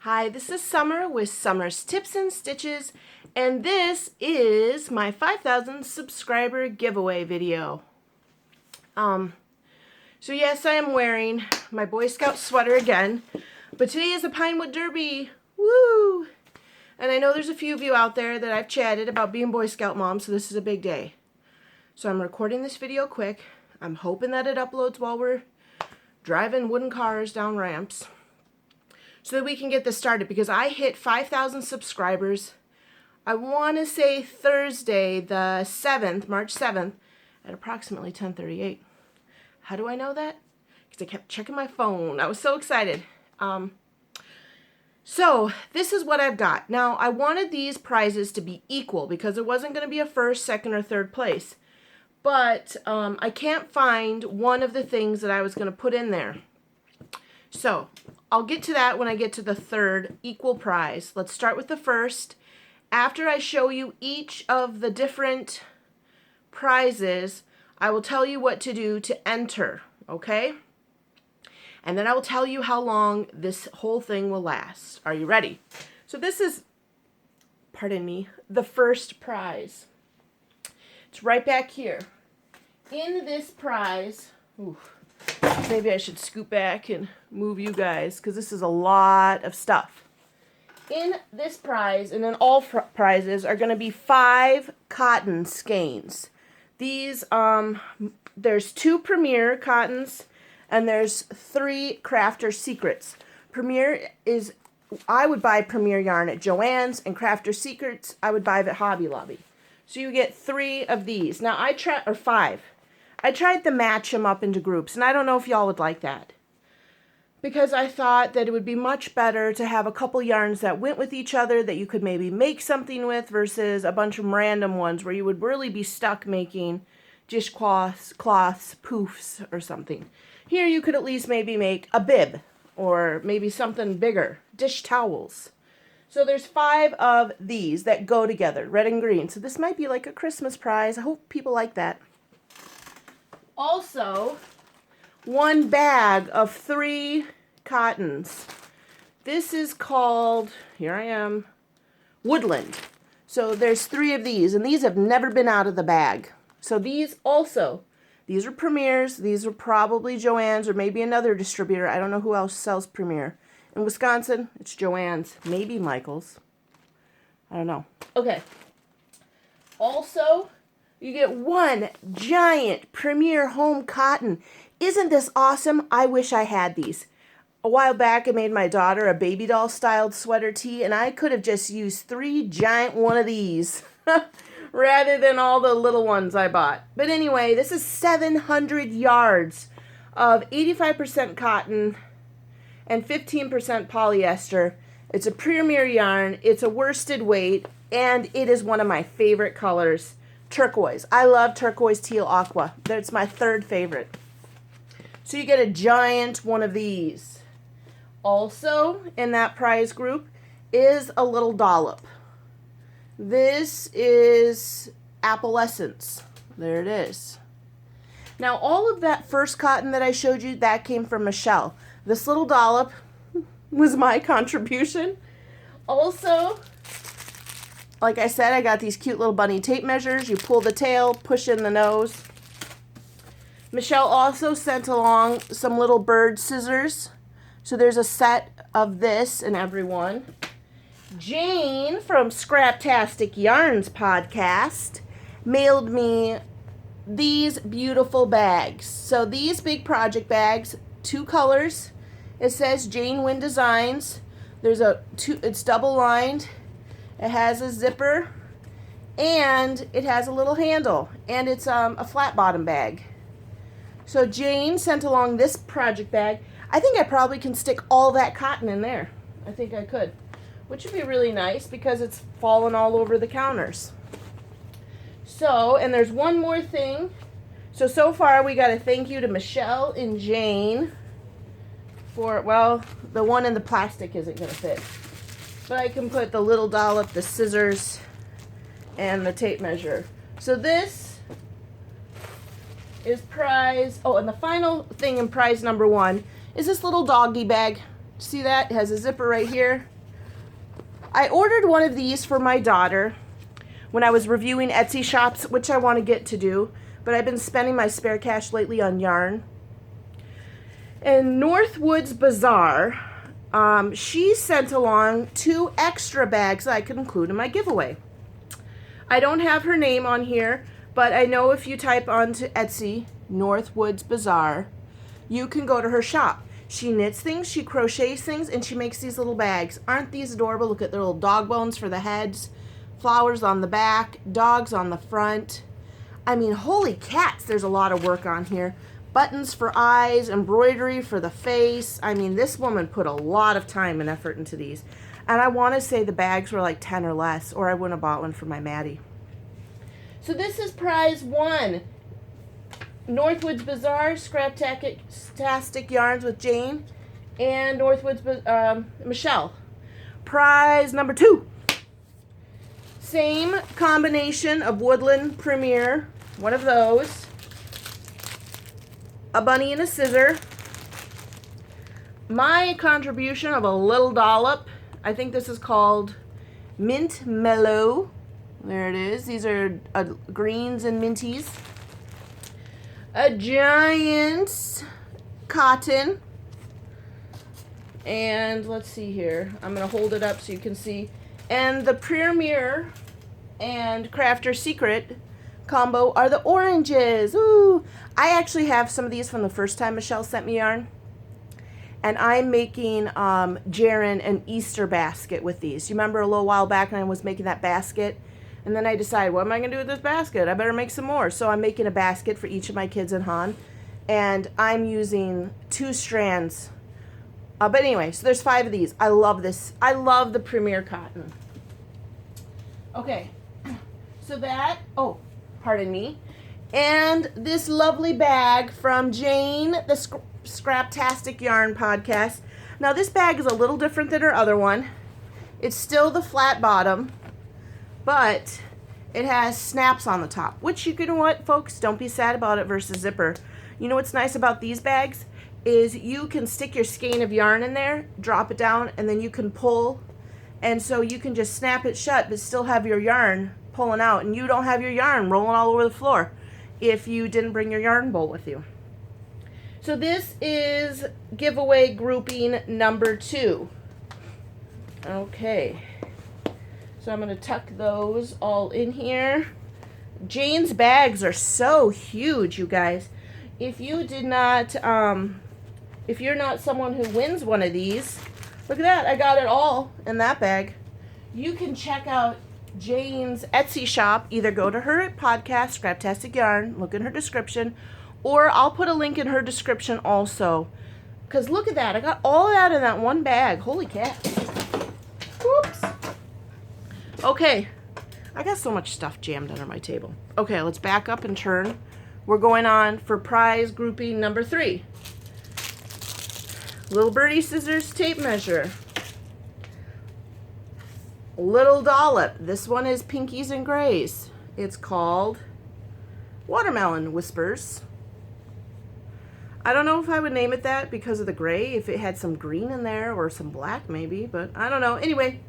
Hi, this is Summer with Summer's Tips and Stitches, and this is my 5,000 subscriber giveaway video. So yes, I am wearing my Boy Scout sweater again, but today is a Pinewood Derby. Woo! And I know there's a few of you out there that I've chatted about being Boy Scout mom, so this is a big day. So I'm recording this video quick. I'm hoping that it uploads while we're driving wooden cars down ramps, so that we can get this started, because I hit 5,000 subscribers, I want to say Thursday the 7th, March 7th, at approximately 10:38. How do I know that? Because I kept checking my phone. I was so excited. So this is what I've got. Now, I wanted these prizes to be equal because there wasn't going to be a first, second, or third place. But I can't find one of the things that I was going to put in there. So I'll get to that when I get to the third equal prize. Let's start with the first. After I show you each of the different prizes, I will tell you what to do to enter, okay? And then I will tell you how long this whole thing will last. Are you ready? So this is, pardon me, the first prize. It's right back here. In this prize, maybe I should scoot back and move you guys, because this is a lot of stuff. In this prize, and in all prizes, are going to be 5 cotton skeins. These, there's 2 Premier cottons, and there's 3 Crafter Secrets. Premier is, I would buy Premier yarn at Joann's, and Crafter Secrets, I would buy at Hobby Lobby. So you get 3 of these. Now I tried, or 5. I tried to match them up into groups, and I don't know if y'all would like that, because I thought that it would be much better to have a couple yarns that went with each other that you could maybe make something with, versus a bunch of random ones where you would really be stuck making dishcloths, poofs, or something. Here you could at least maybe make a bib, or maybe something bigger, dish towels. So there's 5 of these that go together, red and green. So this might be like a Christmas prize. I hope people like that. Also, 1 bag of 3 cottons. This is called, here I am, Woodland. So there's 3 of these, and these have never been out of the bag. So these also, these are Premiers. These are probably Joann's or maybe another distributor. I don't know who else sells Premier. In Wisconsin, it's Joann's, maybe Michael's. I don't know. Okay. Also, you get 1 giant Premier Home cotton. Isn't this awesome? I wish I had these. A while back, I made my daughter a baby doll styled sweater tee, and I could have just used 3 giant one of these rather than all the little ones I bought. But anyway, this is 700 yards of 85% cotton and 15% polyester. It's a Premier yarn, it's a worsted weight, and it is one of my favorite colors, turquoise. I love turquoise teal aqua. That's my 3rd favorite. So you get a giant one of these. Also in that prize group is a little dollop. This is Apple Essence. There it is. Now all of that first cotton that I showed you, that came from Michelle. This little dollop was my contribution. Also, like I said, I got these cute little bunny tape measures. You pull the tail, push in the nose. Michelle also sent along some little bird scissors. So there's a set of this in every one. Jane from Scraptastic Yarns podcast mailed me these beautiful bags. So these big project bags, 2 colors. It says Jane Wynn Designs. There's it's double lined. It has a zipper, and it has a little handle, and it's a flat bottom bag. So Jane sent along this project bag. I think I probably can stick all that cotton in there. I think I could, which would be really nice because it's fallen all over the counters. So, and there's one more thing. So far we got a thank you to Michelle and Jane for, well, the one in the plastic isn't going to fit. But I can put the little dollop, the scissors, and the tape measure. So this is prize, oh, and the final thing in prize number 1 is this little doggy bag. See that? It has a zipper right here. I ordered one of these for my daughter when I was reviewing Etsy shops, which I want to get to do, but I've been spending my spare cash lately on yarn. And NorthwoodBazaar, she sent along 2 extra bags that I could include in my giveaway. I don't have her name on here, but I know if you type onto Etsy, NorthwoodBazaar, you can go to her shop. She knits things, she crochets things, and she makes these little bags. Aren't these adorable? Look at their little dog bones for the heads, flowers on the back, dogs on the front. I mean, holy cats, there's a lot of work on here. Buttons for eyes, embroidery for the face. I mean, this woman put a lot of time and effort into these. And I want to say the bags were like 10 or less, or I wouldn't have bought one for my Maddie. So this is prize 1. NorthwoodBazaar Scraptastic yarns with Jane and Michelle. Prize number 2. Same combination of Woodland Premier, one of those. A bunny and a scissor. My contribution of a little dollop. I think this is called Mint Mellow. There it is. These are greens and minties. A giant cotton. And let's see here. I'm going to hold it up so you can see. And the Premier and Crafter Secret combo are the oranges. Ooh! I actually have some of these from the first time Michelle sent me yarn. And I'm making Jaren an Easter basket with these. You remember a little while back when I was making that basket? And then I decided, what am I going to do with this basket? I better make some more. So I'm making a basket for each of my kids and Han. And I'm using 2 strands. But anyway, so there's 5 of these. I love this. I love the Premier Cotton. Okay. So that, oh, pardon me. And this lovely bag from Jane, the Scraptastic Yarn podcast. Now this bag is a little different than her other one. It's still the flat bottom, but it has snaps on the top, which you know what, folks, don't be sad about it versus zipper. You know what's nice about these bags is you can stick your skein of yarn in there, drop it down, and then you can pull, and so you can just snap it shut but still have your yarn pulling out, and you don't have your yarn rolling all over the floor if you didn't bring your yarn bowl with you. So this is giveaway grouping number 2. Okay. So I'm going to tuck those all in here. Jane's bags are so huge, you guys. If you did not, if you're not someone who wins one of these, look at that. I got it all in that bag. You can check out Jane's Etsy shop. Either go to her podcast, Scraptastic Yarn, look in her description, or I'll put a link in her description also. Because look at that. I got all that in that one bag. Holy cats. Whoops. Okay. I got so much stuff jammed under my table. Okay, let's back up and turn. We're going on for prize grouping number 3. Little birdie scissors tape measure. Little dollop. This one is pinkies and grays. It's called Watermelon Whispers. I don't know if I would name it that because of the gray, if it had some green in there or some black maybe, but I don't know. Anyway,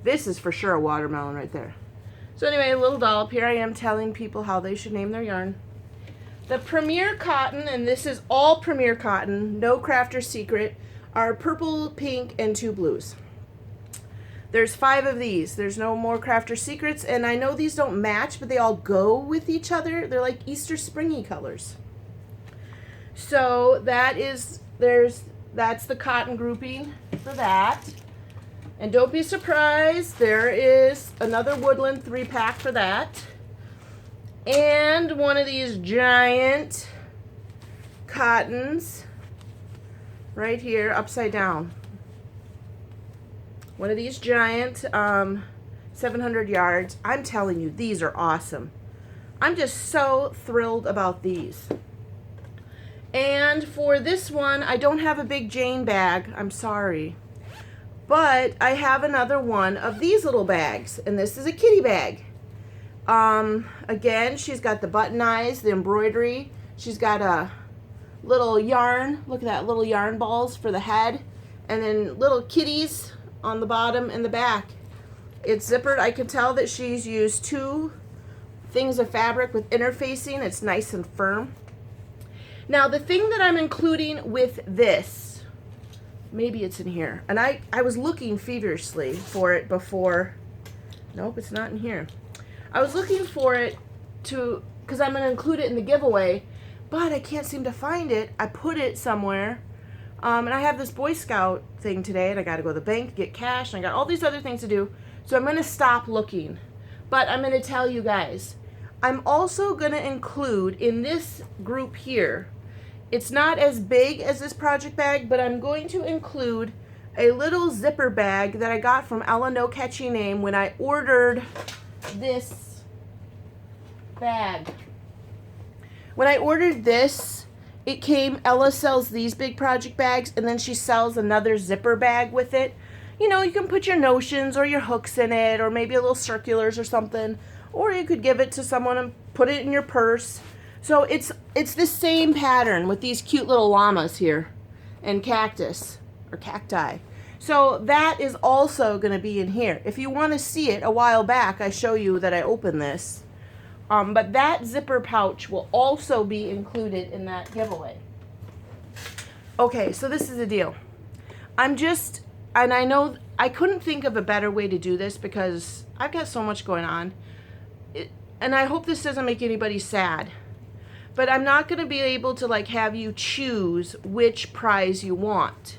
this is for sure a watermelon right there. So anyway, a little dollop. Here I am telling people how they should name their yarn. The Premier Cotton, and this is all Premier Cotton, no Crafter Secret, are purple, pink, and 2 blues. There's 5 of these. There's no more Crafter Secrets, and I know these don't match, but they all go with each other. They're like Easter springy colors. So that is, that's the cotton grouping for that. And don't be surprised, there is another Woodland 3-pack for that. And one of these giant cottons right here, upside down. One of these giant 700 yards. I'm telling you, these are awesome. I'm just so thrilled about these. And for this one, I don't have a big Jane bag. I'm sorry. But I have another one of these little bags. And this is a kitty bag. Again, she's got the button eyes, the embroidery. She's got a little yarn. Look at that, little yarn balls for the head. And then little kitties on the bottom and the back. It's zippered. I can tell that she's used 2 things of fabric with interfacing. It's nice and firm. Now the thing that I'm including with this, maybe it's in here, and I was looking feverishly for it before. Nope, it's not in here. I was looking for it because I'm going to include it in the giveaway, but I can't seem to find it. I put it somewhere, and I have this Boy Scout thing today, and I got to go to the bank to get cash, and I got all these other things to do, so I'm going to stop looking. But I'm going to tell you guys, I'm also going to include in this group here, it's not as big as this project bag, but I'm going to include a little zipper bag that I got from Ella No Catchy Name when I ordered this bag. When I ordered this, it came, Ella sells these big project bags, and then she sells another zipper bag with it. You know, you can put your notions or your hooks in it, or maybe a little circulars or something, or you could give it to someone and put it in your purse. So it's the same pattern with these cute little llamas here and cactus or cacti. So that is also going to be in here. If you want to see it, a while back I show you that I opened this. But that zipper pouch will also be included in that giveaway. Okay, so this is the deal. And I know I couldn't think of a better way to do this because I've got so much going on. And I hope this doesn't make anybody sad. But I'm not going to be able to like have you choose which prize you want.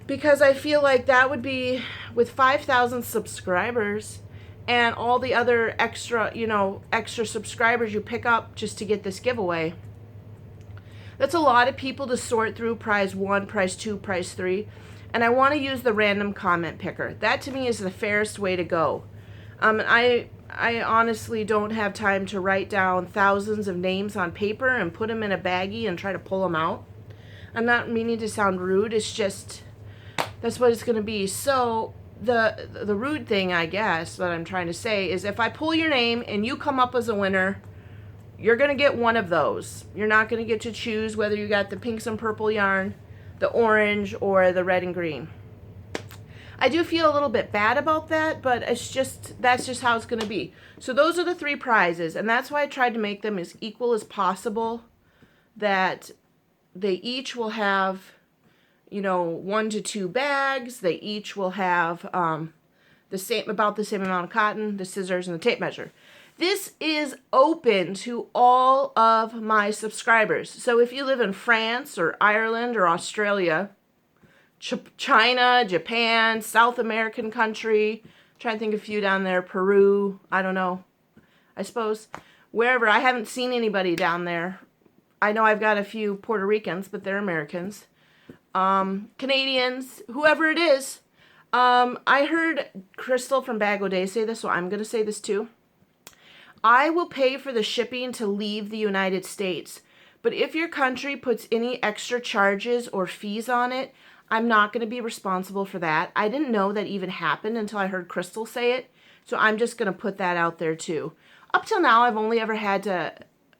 Because I feel like that would be, with 5,000 subscribers and all the other extra, extra subscribers you pick up just to get this giveaway. That's a lot of people to sort through prize 1, prize 2, prize 3. And I want to use the random comment picker. That to me is the fairest way to go. I honestly don't have time to write down thousands of names on paper and put them in a baggie and try to pull them out. I'm not meaning to sound rude. It's just, that's what it's going to be. So the rude thing, I guess, that I'm trying to say is if I pull your name and you come up as a winner, you're going to get one of those. You're not going to get to choose whether you got the pinks and purple yarn, the orange, or the red and green. I do feel a little bit bad about that, but that's just how it's going to be. So those are the 3 prizes, and that's why I tried to make them as equal as possible, that they each will have, 1 to 2 bags. They each will have about the same amount of cotton, the scissors, and the tape measure. This is open to all of my subscribers. So if you live in France or Ireland or Australia, China, Japan, South American country, I'm trying to think of a few down there, Peru, I don't know, I suppose, wherever. I haven't seen anybody down there. I know I've got a few Puerto Ricans, but they're Americans. Canadians, whoever it is. I heard Crystal from Bag O' Day say this, so I'm going to say this too. I will pay for the shipping to leave the United States, but if your country puts any extra charges or fees on it, I'm not going to be responsible for that. I didn't know that even happened until I heard Crystal say it, so I'm just going to put that out there too. Up till now, I've only ever had to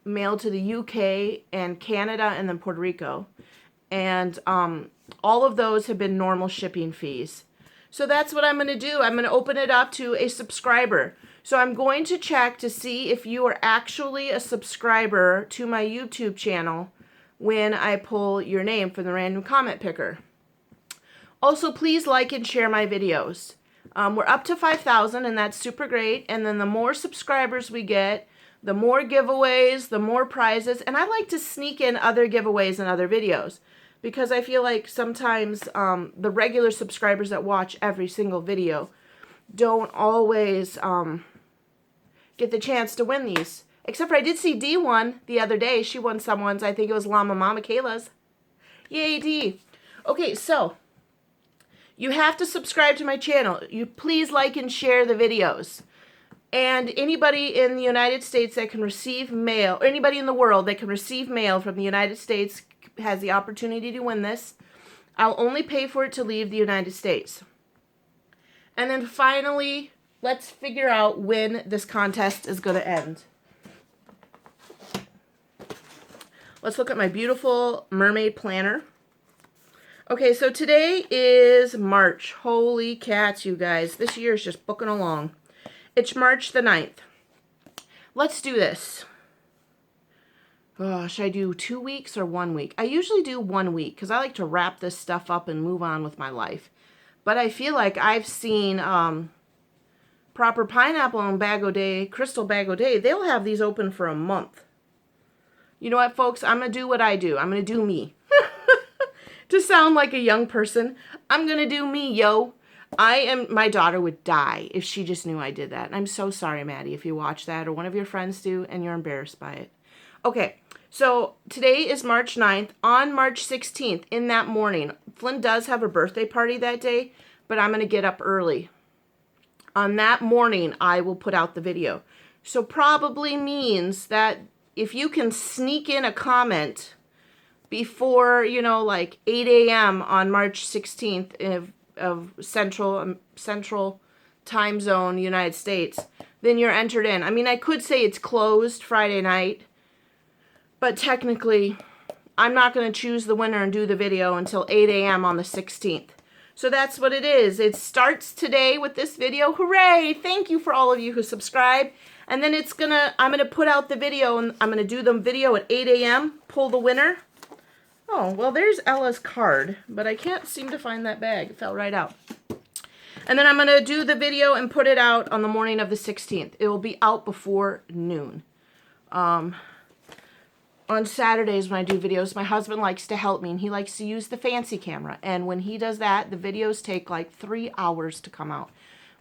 mail to the UK and Canada and then Puerto Rico, and all of those have been normal shipping fees. So that's what I'm going to do. I'm going to open it up to a subscriber. So I'm going to check to see if you are actually a subscriber to my YouTube channel when I pull your name from the random comment picker. Also, please like and share my videos. We're up to 5,000, and that's super great. And then the more subscribers we get, the more giveaways, the more prizes. And I like to sneak in other giveaways and other videos because I feel like sometimes the regular subscribers that watch every single video don't always get the chance to win these. Except for I did see Dee won the other day. She won someone's. I think it was Llama Mama Kayla's. Yay, Dee. Okay, so you have to subscribe to my channel. You please like and share the videos. And anybody in the United States that can receive mail, or anybody in the world that can receive mail from the United States has the opportunity to win this. I'll only pay for it to leave the United States. And then finally, let's figure out when this contest is going to end. Let's look at my beautiful mermaid planner. Okay, so today is March. Holy cats, you guys. This year is just booking along. It's March the 9th. Let's do this. Oh, should I do 2 weeks or 1 week? I usually do 1 week because I like to wrap this stuff up and move on with my life. But I feel like I've seen Proper Pineapple and Bag O' Day, Crystal Bag O' Day. They'll have these open for a month. You know what, folks? I'm going to do what I do. I'm going to do me. To sound like a young person, I'm going to do me, yo. My daughter would die if she just knew I did that. And I'm so sorry, Maddie, if you watch that or one of your friends do and you're embarrassed by it. Okay, so today is March 9th. On March 16th, in that morning, Flynn does have a birthday party that day, but I'm going to get up early. On that morning, I will put out the video. So probably means that if you can sneak in a comment before, like 8 a.m. on March 16th of Central Time Zone, United States, then you're entered in. I mean, I could say it's closed Friday night, but technically, I'm not going to choose the winner and do the video until 8 a.m. on the 16th. So that's what it is. It starts today with this video. Hooray! Thank you for all of you who subscribe. And then I'm going to put out the video, and I'm going to do the video at 8 a.m., pull the winner. Oh, well, there's Ella's card, but I can't seem to find that bag. It fell right out. And then I'm going to do the video and put it out on the morning of the 16th. It will be out before noon. On Saturdays when I do videos, my husband likes to help me, and he likes to use the fancy camera. And when he does that, the videos take like 3 hours to come out.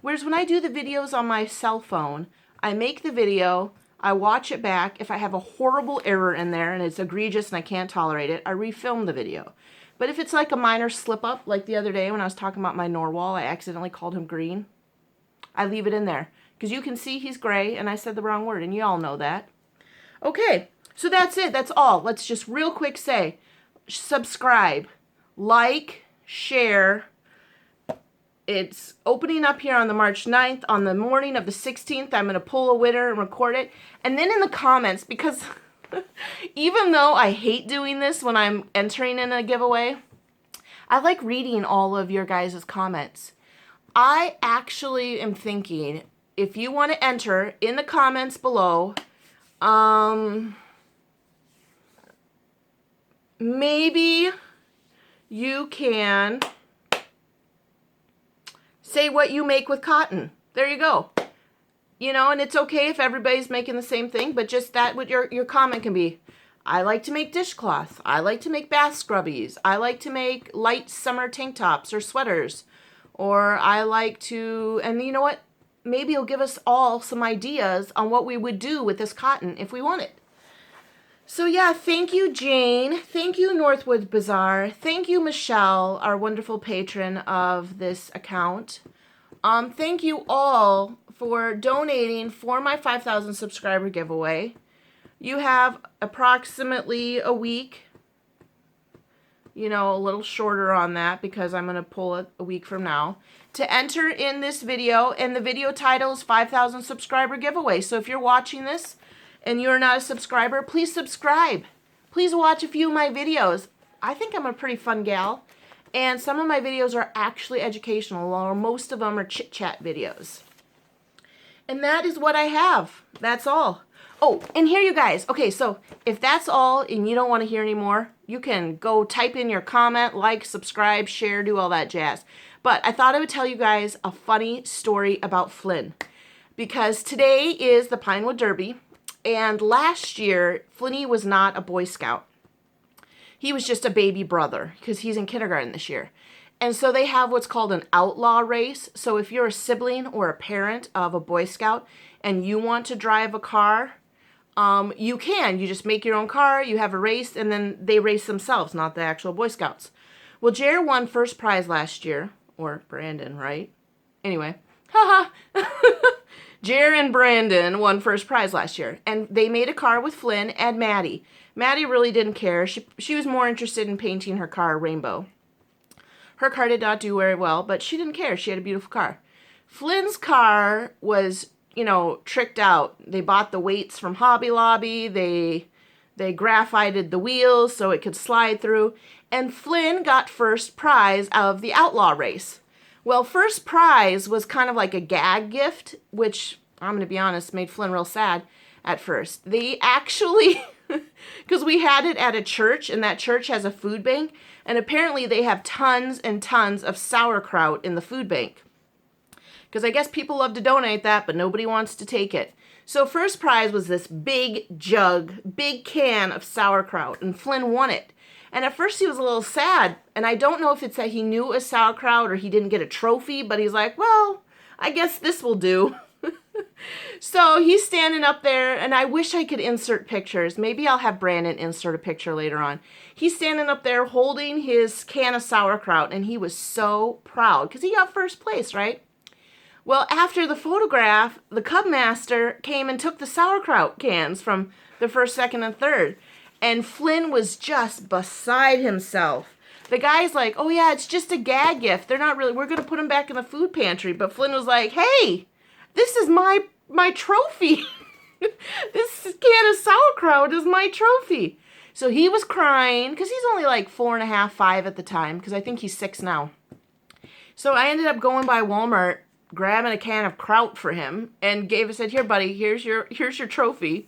Whereas when I do the videos on my cell phone, I make the video, I watch it back. If I have a horrible error in there and it's egregious and I can't tolerate it, I refilm the video. But if it's like a minor slip up, like the other day when I was talking about my Norwal, I accidentally called him green, I leave it in there. Because you can see he's gray and I said the wrong word, and you all know that. Okay, so that's it. That's all. Let's just real quick say, subscribe, like, share. It's opening up here on the March 9th. On the morning of the 16th, I'm going to pull a winner and record it. And then in the comments, because even though I hate doing this when I'm entering in a giveaway, I like reading all of your guys' comments. I actually am thinking, if you want to enter in the comments below, maybe you can say what you make with cotton. There you go. And it's okay if everybody's making the same thing, but just that what your comment can be. I like to make dishcloth. I like to make bath scrubbies. I like to make light summer tank tops or sweaters. Or I like to, and you know what? Maybe you'll give us all some ideas on what we would do with this cotton if we want it. So yeah, thank you, Jane. Thank you, NorthwoodBazaar. Thank you, Michelle, our wonderful patron of this account. Thank you all for donating for my 5,000 subscriber giveaway. You have approximately a week, a little shorter on that because I'm going to pull it a week from now, to enter in this video. And the video title is 5,000 subscriber giveaway. So if you're watching this and you're not a subscriber, please subscribe. Please watch a few of my videos. I think I'm a pretty fun gal. And some of my videos are actually educational, while most of them are chit-chat videos. And that is what I have. That's all. Oh, and here you guys. Okay, so if that's all and you don't want to hear anymore, you can go type in your comment, like, subscribe, share, do all that jazz. But I thought I would tell you guys a funny story about Flynn. Because today is the Pinewood Derby. And last year, Flinny was not a Boy Scout. He was just a baby brother because he's in kindergarten this year. And so they have what's called an outlaw race. So if you're a sibling or a parent of a Boy Scout and you want to drive a car, you can. You just make your own car, you have a race, and then they race themselves, not the actual Boy Scouts. Well, Jer won first prize last year. Or Brandon, right? Anyway. Haha. Jer and Brandon won first prize last year. And they made a car with Flynn and Maddie. Maddie really didn't care. She was more interested in painting her car rainbow. Her car did not do very well, but she didn't care. She had a beautiful car. Flynn's car was, tricked out. They bought the weights from Hobby Lobby. They They graphited the wheels so it could slide through. And Flynn got first prize of the outlaw race. Well, first prize was kind of like a gag gift, which, I'm going to be honest, made Flynn real sad at first. They actually, because we had it at a church, and that church has a food bank, and apparently they have tons and tons of sauerkraut in the food bank. Because I guess people love to donate that, but nobody wants to take it. So first prize was this big jug, big can of sauerkraut, and Flynn won it. And at first he was a little sad, and I don't know if it's that he knew it was sauerkraut or he didn't get a trophy, but he's like, well, I guess this will do. So he's standing up there, and I wish I could insert pictures. Maybe I'll have Brandon insert a picture later on. He's standing up there holding his can of sauerkraut, and he was so proud because he got first place, right? Well, after the photograph, the Cub Master came and took the sauerkraut cans from the first, second, and third. And Flynn was just beside himself. The guy's like, oh yeah, it's just a gag gift. They're not really, we're going to put them back in the food pantry. But Flynn was like, hey, this is my trophy. This can of sauerkraut is my trophy. So he was crying because he's only like 4.5, 5 at the time, because I think he's 6 now. So I ended up going by Walmart, grabbing a can of kraut for him, and said, here, buddy, here's your trophy.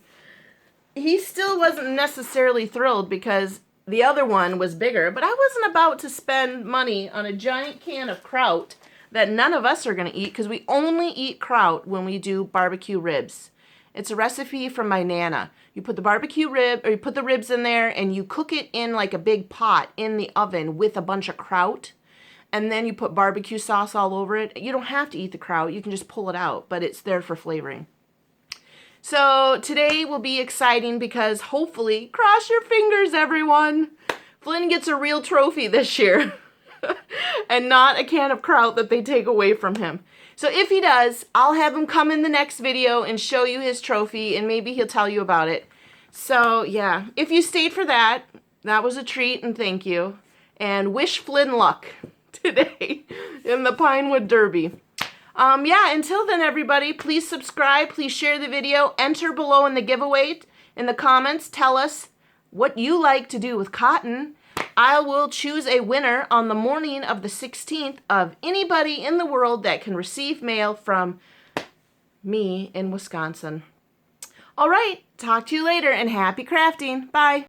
He still wasn't necessarily thrilled because the other one was bigger, but I wasn't about to spend money on a giant can of kraut that none of us are going to eat, because we only eat kraut when we do barbecue ribs. It's a recipe from my Nana. You put the barbecue rib, or you put the ribs in there, and you cook it in like a big pot in the oven with a bunch of kraut, and then you put barbecue sauce all over it. You don't have to eat the kraut. You can just pull it out, but it's there for flavoring. So today will be exciting because hopefully, cross your fingers, everyone, Flynn gets a real trophy this year and not a can of kraut that they take away from him. So if he does, I'll have him come in the next video and show you his trophy, and maybe he'll tell you about it. So yeah, if you stayed for that, that was a treat, and thank you. And wish Flynn luck today in the Pinewood Derby. Yeah, until then, everybody, please subscribe, please share the video, enter below in the giveaway in the comments, tell us what you like to do with cotton. I will choose a winner on the morning of the 16th of anybody in the world that can receive mail from me in Wisconsin. All right, talk to you later, and happy crafting. Bye.